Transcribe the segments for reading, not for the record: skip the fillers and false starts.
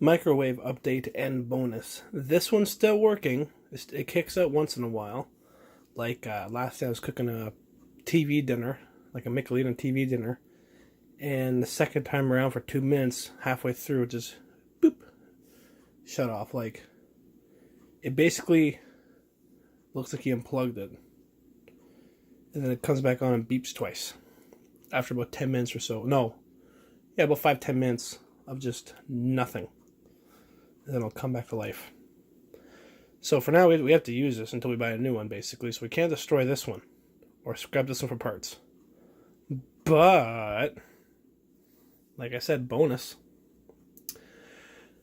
Microwave update and bonus. This one's still working. It kicks out once in a while. Like last day I was cooking a TV dinner, like a Michelin TV dinner. And the second time around for 2 minutes, halfway through, it just boop, shut off. Like, it basically looks like he unplugged it. And then it comes back on and beeps twice. After about 10 minutes or so. No. Yeah, about 5-10 minutes of just nothing. And then it'll come back to life. So for now, we have to use this until we buy a new one, basically. So we can't destroy this one. Or scrap this one for parts. But, like I said, bonus.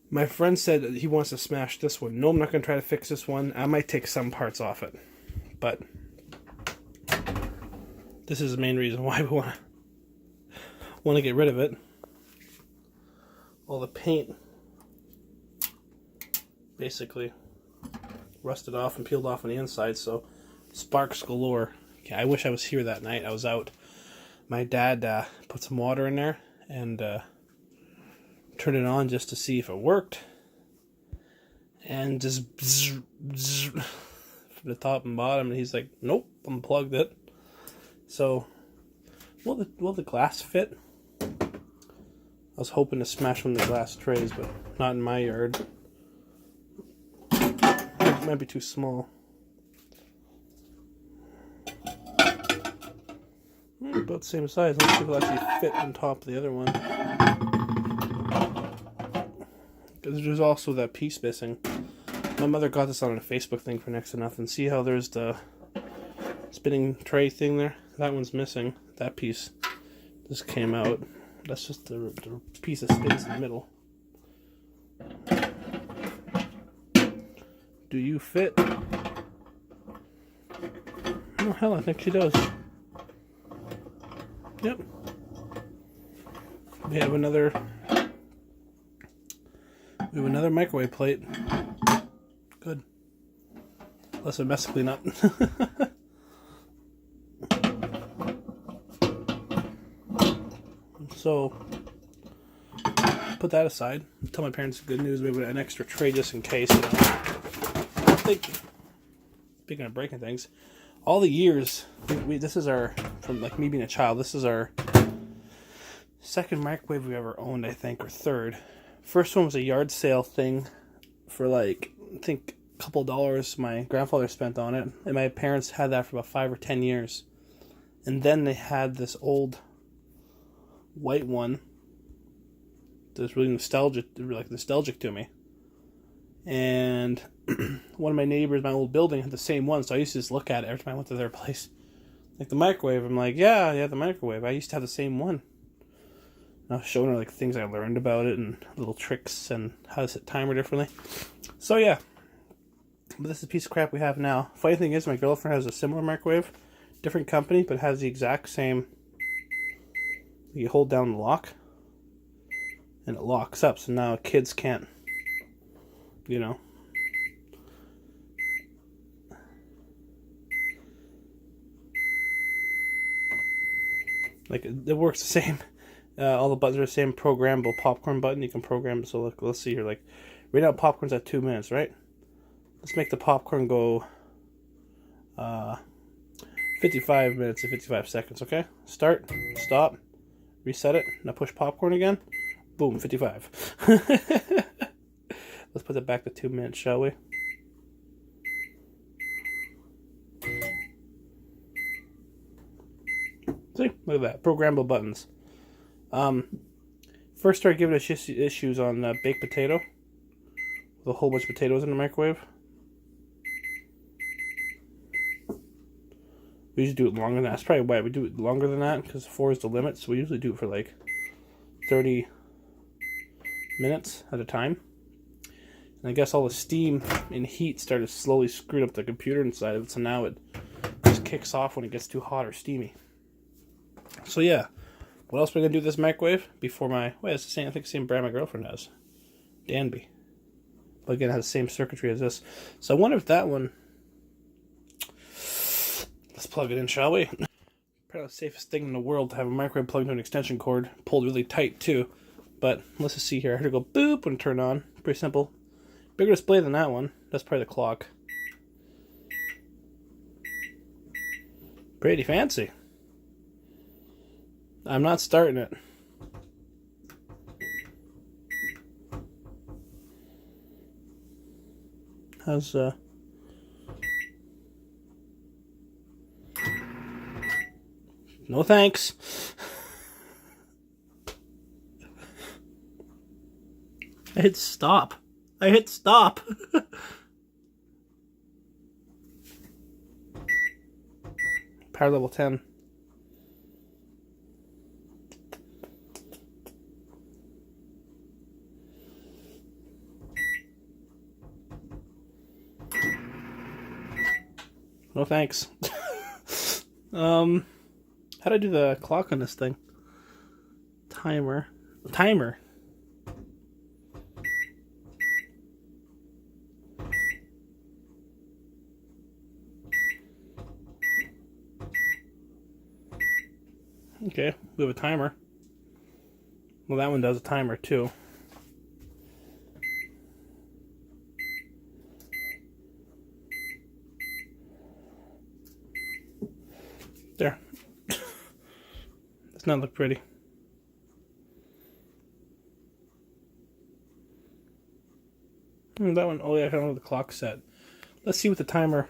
My friend said that he wants to smash this one. No, I'm not going to try to fix this one. I might take some parts off it. But this is the main reason why we want to get rid of it. All the paint basically rusted off and peeled off on the inside, so sparks galore. Okay, I wish I was here that night. I was out. My dad put some water in there and turned it on just to see if it worked, and just bzz, bzz, from the top and bottom, and he's like, nope, unplugged it. So will the glass fit? I was hoping to smash one of the glass trays, but not in my yard. It might be too small. About the same size. Let's see if it'll actually fit on top of the other one. Because there's also that piece missing. My mother got this on a Facebook thing for next to nothing. See how there's the spinning tray thing there? That one's missing. That piece just came out. That's just the piece that spins in the middle. Do you fit? Oh hell, I think she does. Yep. We have another microwave plate. Good. Less of a mess to clean up. So, put that aside. Tell my parents the good news. We have an extra tray just in case. You know. I think, speaking of breaking things, all the years, this is our, from like me being a child, this is our second microwave we ever owned, I think, or third. First one was a yard sale thing for like, I think a couple dollars my grandfather spent on it. And my parents had that for about 5 or 10 years. And then they had this old white one that's really nostalgic to me. And one of my neighbors, my old building, had the same one, so I used to just look at it every time I went to their place. Like the microwave, I'm like, yeah, the microwave. I used to have the same one. And I was showing her like things I learned about it and little tricks and how to set timer differently. So yeah, but this is a piece of crap we have now. Funny thing is, my girlfriend has a similar microwave, different company, but has the exact same. You hold down the lock, and it locks up, so now kids can't, you know. Like, it works the same. All the buttons are the same. Programmable popcorn button. You can program it. So let's see here. Like, right now popcorn's at 2 minutes, right? Let's make the popcorn go 55 minutes and 55 seconds, okay? Start, stop, reset it. Now push popcorn again. Boom, 55. Let's put that back to 2 minutes, shall we? See, look at that. Programmable buttons. First started giving us issues on baked potato. With a whole bunch of potatoes in the microwave. We usually do it longer than that. That's probably why we do it longer than that, because 4 is the limit. So we usually do it for like 30 minutes at a time. And I guess all the steam and heat started slowly screwing up the computer inside of it. So now it just kicks off when it gets too hot or steamy. So yeah, what else are we gonna do with this microwave before my? Wait, it's the same. I think the same brand my girlfriend has, Danby. But again, it has the same circuitry as this. So I wonder if that one. Let's plug it in, shall we? Probably the safest thing in the world to have a microwave plugged into an extension cord, pulled really tight too. But let's just see here. I heard it go boop when it turned on. Pretty simple. Bigger display than that one. That's probably the clock. Pretty fancy. I'm not starting it. How's no thanks. I hit stop. I hit stop. Power level 10. No thanks. How do I do the clock on this thing? Timer. Timer. Okay, we have a timer. Well, that one does a timer too. There. Does not look pretty. That one, oh yeah, I don't know the clock set. Let's see what the timer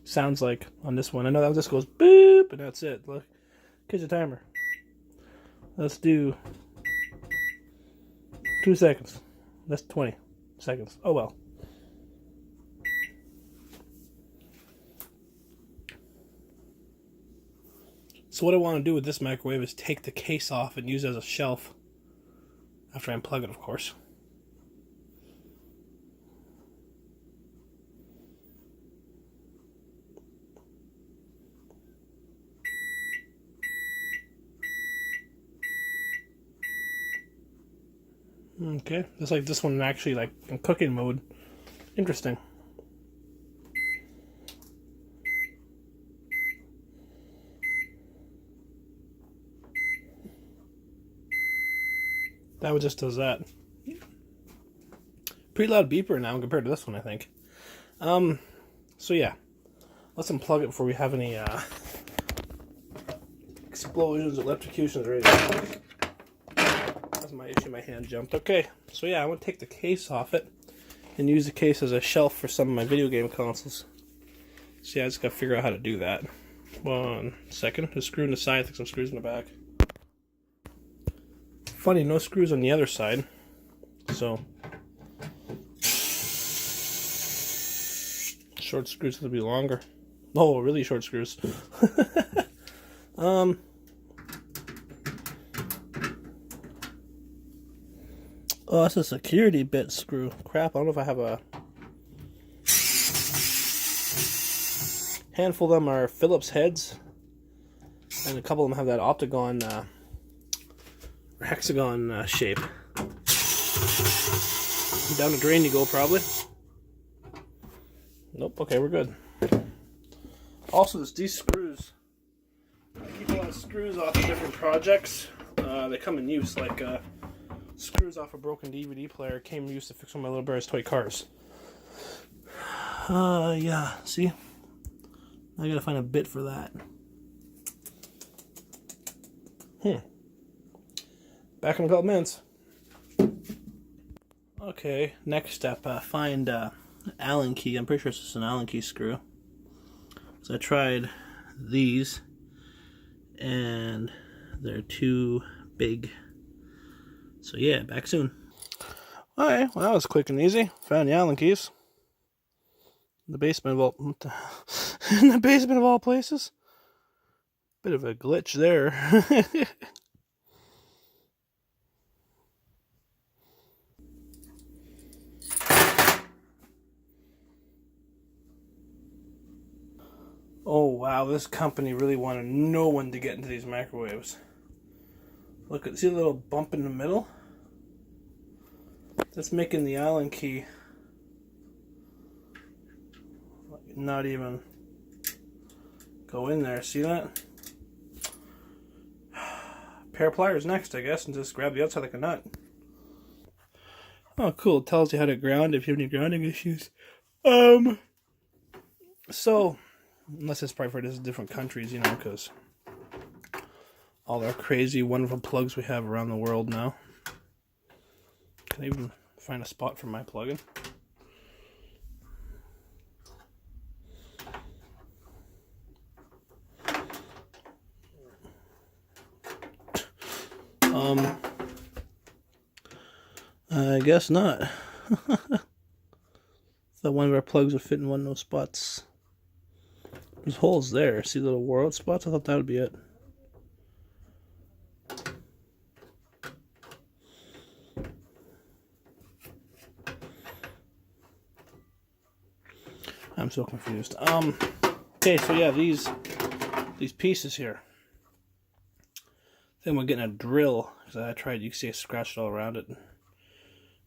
sounds like on this one. I know that just goes boop, and that's it. Look, here's the timer. Let's do 2 seconds. That's 20 seconds. Oh well. So what I want to do with this microwave is take the case off and use it as a shelf. After I unplug it, of course. Okay, just like this one actually like in cooking mode. Interesting. That one just does that. Pretty loud beeper now compared to this one, I think. So yeah, let's unplug it before we have any explosions, electrocutions, or anything. That's my issue. My hand jumped. Okay, so yeah, I want to take the case off it and use the case as a shelf for some of my video game consoles. So yeah, I just gotta figure out how to do that. 1 second. There's a screw in the side. I think some screws in the back. Funny, no screws on the other side. So short screws have to be longer. Oh, really short screws. Oh, that's a security bit screw. Crap, I don't know if I have a... handful of them are Phillips heads. And a couple of them have that octagon, or hexagon shape. Down the drain you go, probably. Nope, okay, we're good. Also, these screws. I keep a lot of screws off of different projects. They come in use, like screws off a broken DVD player came in use to fix one of my little brother's toy cars. Yeah, see? I gotta find a bit for that. Back in a couple minutes. Okay, next step, find Allen key. I'm pretty sure it's just an Allen key screw. So I tried these, and they're too big. So yeah, back soon. Alright, well that was quick and easy. Found the Allen keys. In the basement of all in the basement of all places. Bit of a glitch there. Oh wow, this company really wanted no one to get into these microwaves. Look at, see the little bump in the middle? That's making the Allen key not even go in there. See that? pair of pliers next, I guess, and just grab the outside like a nut. Oh, cool. It tells you how to ground if you have any grounding issues. So, unless it's probably for different countries, you know, because all our crazy, wonderful plugs we have around the world now. Can I even find a spot for my plug-in? I guess not. Thought one of our plugs would fit in one of those spots. There's holes there. See little world spots? I thought that would be it. I'm so confused. Okay, so yeah, these pieces here. I think we're getting a drill, because I tried, you can see I scratched all around it.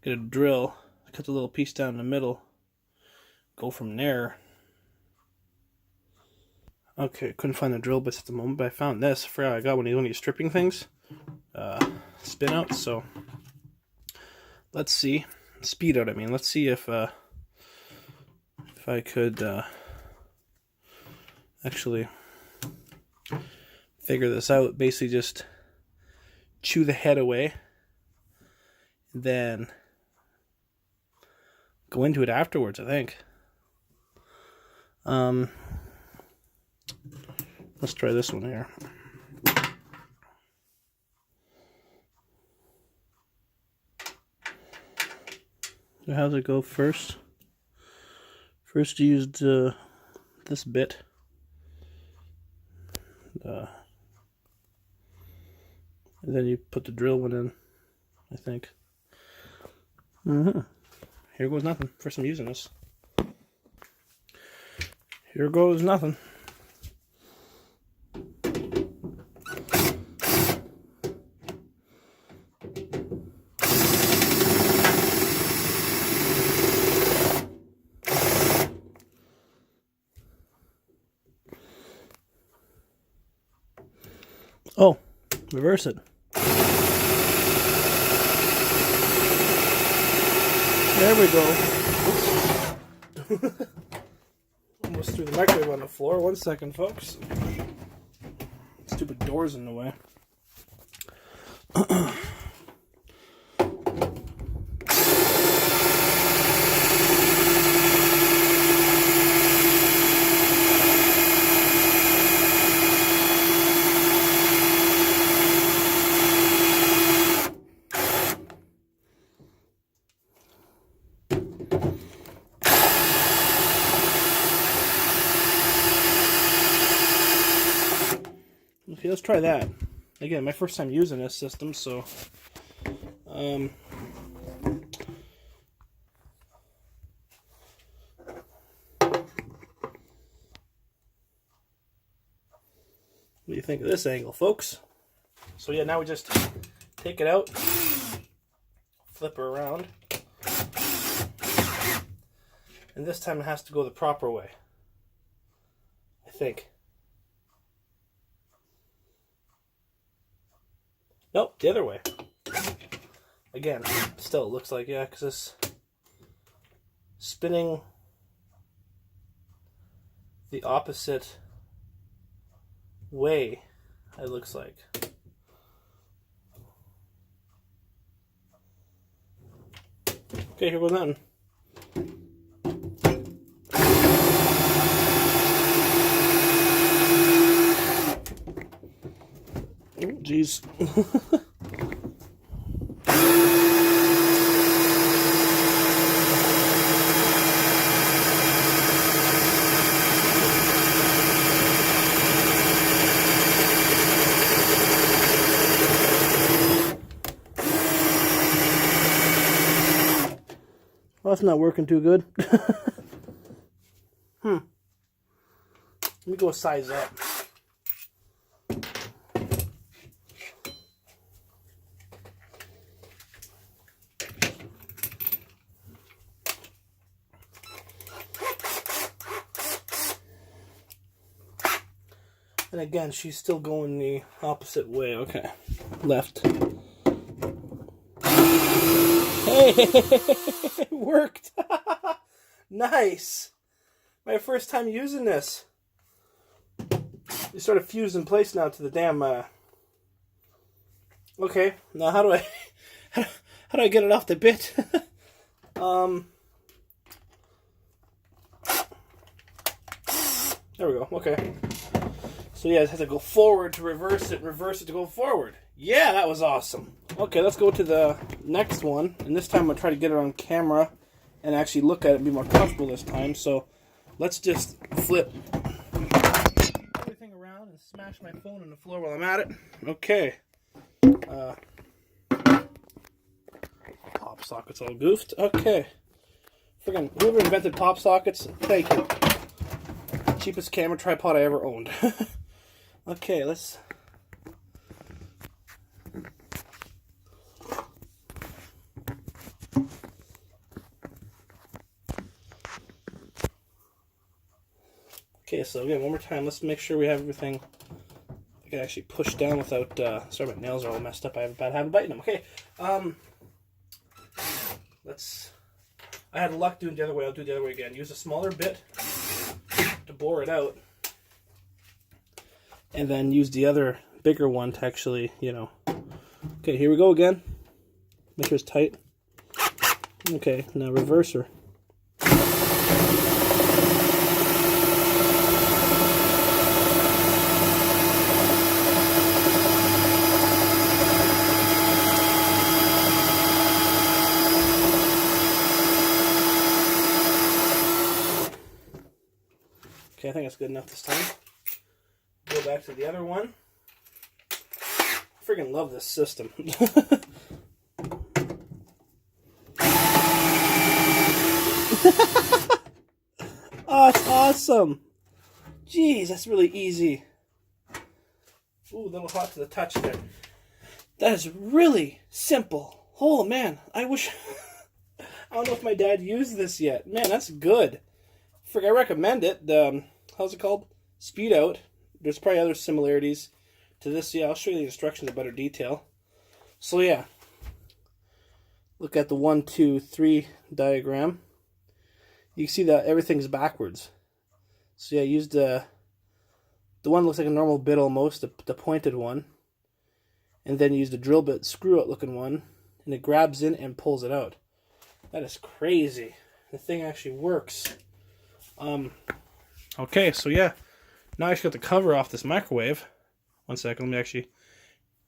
Get a drill, cut the little piece down in the middle, go from there. Okay, couldn't find the drill bits at the moment, but I found this. I forgot I got one of these stripping things. Spin out, so let's see. Speed out, I mean. Let's see if I could actually figure this out. Basically just chew the head away, then go into it afterwards, I think. Let's try this one here. So how does it go first? First you used this bit. And then you put the drill one in, I think. Here goes nothing. First I'm using this. Here goes nothing. Oh, reverse it. There we go. Almost threw the microwave on the floor. 1 second, folks. Stupid door's in the way. Okay, let's try that. Again, my first time using this system, so what do you think of this angle, folks? So yeah, now we just take it out, flip her around, and this time it has to go the proper way, I think. Nope, the other way. Again, still it looks like, yeah, because it's spinning the opposite way, it looks like. Okay, here goes nothing. Oh, jeez. Well, that's not working too good. Let me go size up. And again, she's still going the opposite way. Okay. left. Hey, it worked. Nice. My first time using this. It's sort of fused in place now to the damn. Okay, now how do I get it off the bit? There we go. Okay. So yeah, it has to go forward to reverse it to go forward. Yeah, that was awesome. Okay, let's go to the next one, and this time I'm gonna try to get it on camera and actually look at it and be more comfortable this time. So let's just flip everything around and smash my phone on the floor while I'm at it. Okay. Pop sockets all goofed. Okay. Friggin' whoever invented pop sockets, thank you. Cheapest camera tripod I ever owned. Okay, let's... Okay, so again, one more time, let's make sure we have everything I can actually push down without, sorry, my nails are all messed up, I have a bad habit of biting them. Okay, I had luck doing it the other way, I'll do it the other way again. Use a smaller bit to bore it out, and then use the other bigger one to actually, you know. Okay, here we go again. Make sure it's tight. Okay, now reverser. Okay, I think that's good enough this time. Go back to the other one. I freaking love this system. Oh, it's awesome. Jeez, that's really easy. Ooh, a little hot to the touch there. That is really simple. Oh, man. I wish... I don't know if my dad used this yet. Man, that's good. I recommend it. How's it called? Speedout. There's probably other similarities to this. Yeah, I'll show you the instructions in better detail. So yeah, look at the 1, 2, 3 diagram. You can see that everything's backwards. So yeah, use the one that looks like a normal bit almost, the pointed one, and then use the drill bit screw out looking one, and it grabs in and pulls it out. That is crazy. The thing actually works. Okay, so yeah, now I actually got the cover off this microwave. One second, let me actually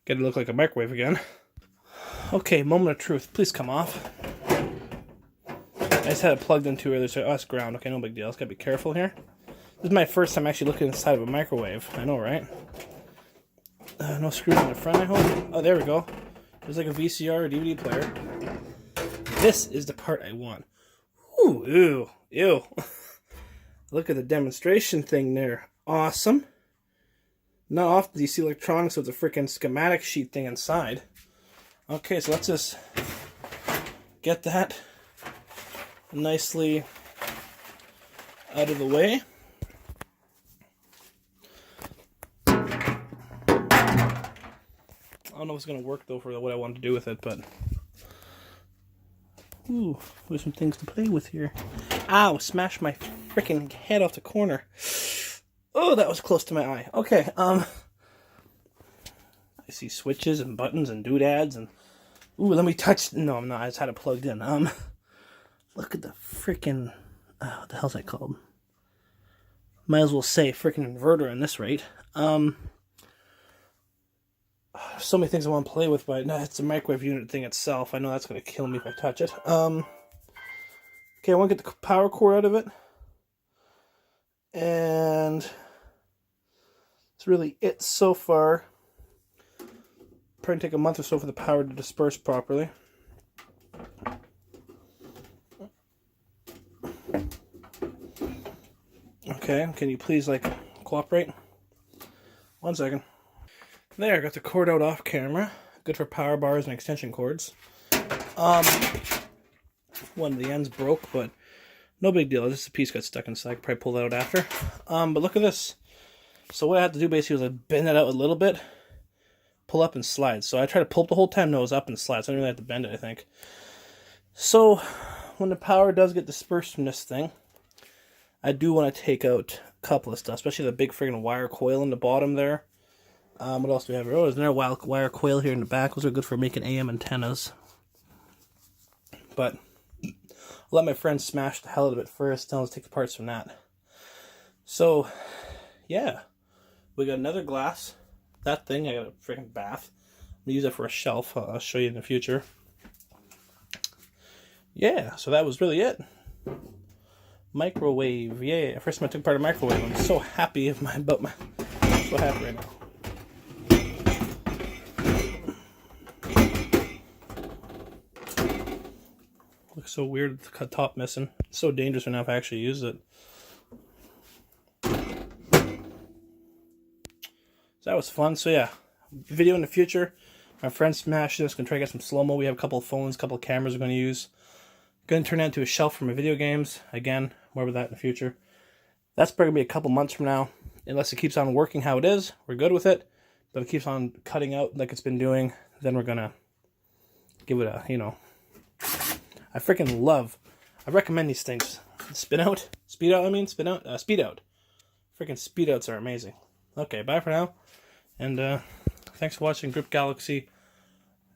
get it to look like a microwave again. Okay, moment of truth. Please come off. I just had it plugged in too early, so oh, it's ground. Okay, no big deal. Just gotta be careful here. This is my first time actually looking inside of a microwave. I know, right? No screws in the front, I hope. Oh, there we go. There's like a VCR or DVD player. This is the part I want. Ooh, ew, ew. Look at the demonstration thing there. Awesome. Not often do you see electronics with a freaking schematic sheet thing inside. Okay, so let's just get that nicely out of the way. I don't know if it's going to work though for what I want to do with it, but... Ooh, there's some things to play with here. Ow, smashed my freaking head off the corner. Oh, that was close to my eye. Okay, I see switches and buttons and doodads and... Ooh, let me touch... No, I'm not. I just had it plugged in. Look at the freaking... what the hell's that called? Might as well say freaking inverter in this rate. So many things I want to play with, but no, it's a microwave unit thing itself. I know that's going to kill me if I touch it. Okay, I want to get the power cord out of it. And it's really it so far. Probably take a month or so for the power to disperse properly. Okay, can you please, like, cooperate? 1 second. There, I got the cord out off camera. Good for power bars and extension cords. One of the ends broke, but no big deal. Just a piece got stuck inside. I could probably pull that out after. But look at this. So what I had to do basically was I bend it out a little bit, pull up and slide. So I try to pull up the whole time, no, it was up and slide. So I don't really have to bend it, I think. So when the power does get dispersed from this thing, I do want to take out a couple of stuff, especially the big friggin' wire coil in the bottom there. What else do we have here? Oh, there's another wire coil here in the back. Those are good for making AM antennas. But I'll let my friend smash the hell out of it first, then let's take the parts from that. So, yeah. We got another glass. That thing, I got a freaking bath. I'm going to use it for a shelf. I'll show you in the future. Yeah, so that was really it. Microwave, yeah. First time I took part of microwave. I'm so happy about my so happy right now. Looks so weird with the top missing. It's so dangerous right now if I actually use it. So that was fun. So yeah, video in the future. My friend smashed this. Gonna try to get some slow-mo. We have a couple of phones, a couple of cameras we're gonna use. Gonna turn that into a shelf for my video games. Again, more about that in the future. That's probably gonna be a couple months from now. Unless it keeps on working how it is, we're good with it. But if it keeps on cutting out like it's been doing, then we're gonna give it a, I freaking love. I recommend these things. Speedout. Speedout. Freaking speedouts are amazing. Okay, bye for now. And thanks for watching Grip Galaxy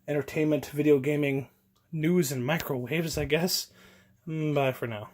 entertainment, video gaming, news, and microwaves, I guess. Bye for now.